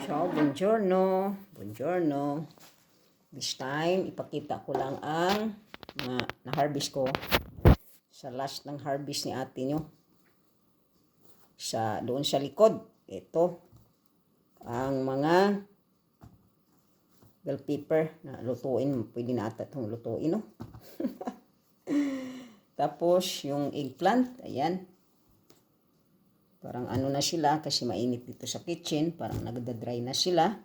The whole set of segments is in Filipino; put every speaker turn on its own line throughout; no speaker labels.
Ciao, buongiorno. Buongiorno. This time, ipakita ko lang ang mga na-harvest ko sa last ng harvest ni ate nyo. Doon sa likod. Ito. Ang mga bell pepper na lutuin. Pwede na ata itong lutuin, no? Tapos, yung eggplant. Ayan. Parang ano na sila kasi mainit dito sa kitchen. Parang nagda-dry na sila.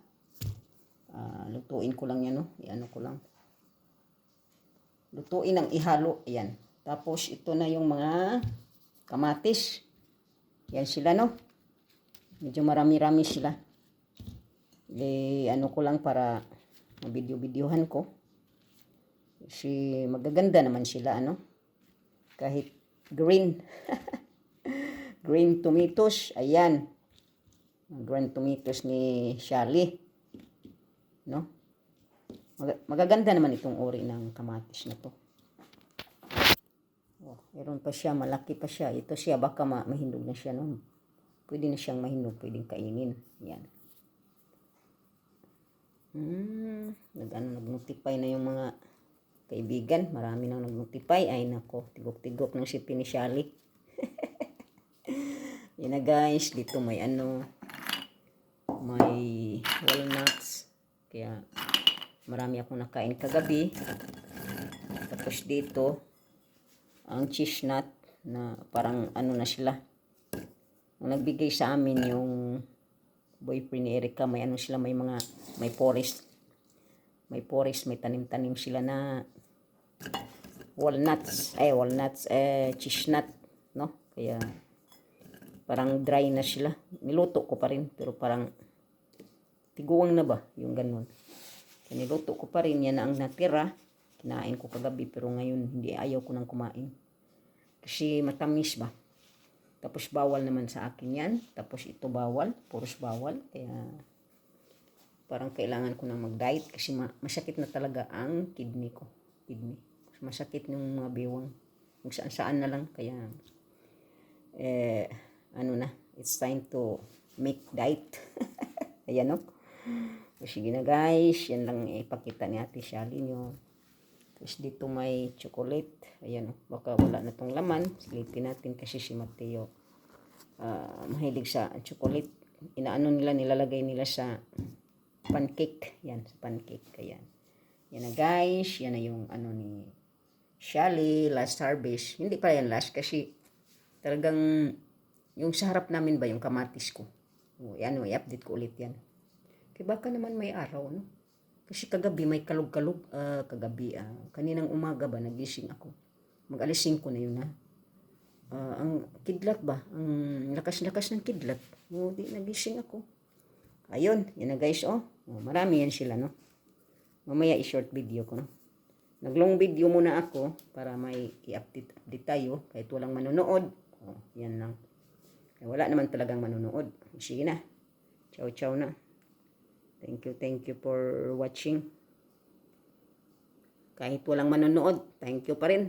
Lutuin ko lang yan, no? Iano ko lang. Lutuin ang ihalo. Ayan. Tapos ito na yung mga kamatis. Yan sila, no? Medyo marami-rami sila. Ano ko lang para mabidyo-bidyohan ko. Kasi magaganda naman sila, ano? Kahit green. Green tomatoes. Ayan. Green tomatoes ni Shally. No? Magaganda naman itong uri ng kamatis na to. Oh, meron pa siya, malaki pa siya. Ito siya, baka mahinog na siya, no? Pwede na siyang mahinog, pwedeng kainin. Yan. Nag-notify na yung mga kaibigan. Marami nang nag-notify. Ay nako, tigok-tigok ng si ni Shally. Yan na guys, dito may may walnuts. Kaya marami akong nakain kagabi. Tapos dito ang cheese nut na parang na sila. Ang nagbigay sa amin yung boyfriend ni Erica, may sila, may forest. May forest, may tanim-tanim sila na walnuts, cheese nut, no? Kaya parang dry na sila. Niluto ko pa rin pero parang tiguang na ba yung ganun. Kaya niluto ko pa rin, yan na ang natira. Kinain ko kagabi pero ngayon hindi, ayaw ko nang kumain. Kasi matamis ba. Tapos bawal naman sa akin yan. Tapos ito bawal, puros bawal. Kaya parang kailangan ko nang mag-diet kasi masakit na talaga ang kidney ko. Masakit yung mga biwang. Kung saan-saan na lang. Kaya it's time to make diet. Ayan, no? So, sige na guys, yan lang ipakita ni ate Shally nyo. Tapos dito may chocolate. Ayan, baka wala na tong laman. Silipin natin kasi si Mateo mahilig sa chocolate. Nilalagay nila sa pancake. Yan, sa pancake. Ayan. Yan na guys, yan na yung ni Shally, last harvest. Hindi pa yan last kasi talagang yung sa harap namin ba yung kamatis ko. Yan, i-update ko ulit yan. Kaya baka naman may araw, no? Kasi kagabi may kalug-kalug. Kaninang umaga ba, nagising ako. Mag-alis 5 na yun, ha? Ang kidlat ba? Ang lakas-lakas ng kidlat. Di nagising ako. Ayun, yan na guys, oh. Marami yan sila, no? Mamaya i-short video ko, no? Nag-long video muna ako para may i-update tayo kahit walang manonood. Yan lang. Kaya wala naman talagang manonood. Sige na. Ciao na. Thank you for watching. Kahit walang manonood, thank you pa rin.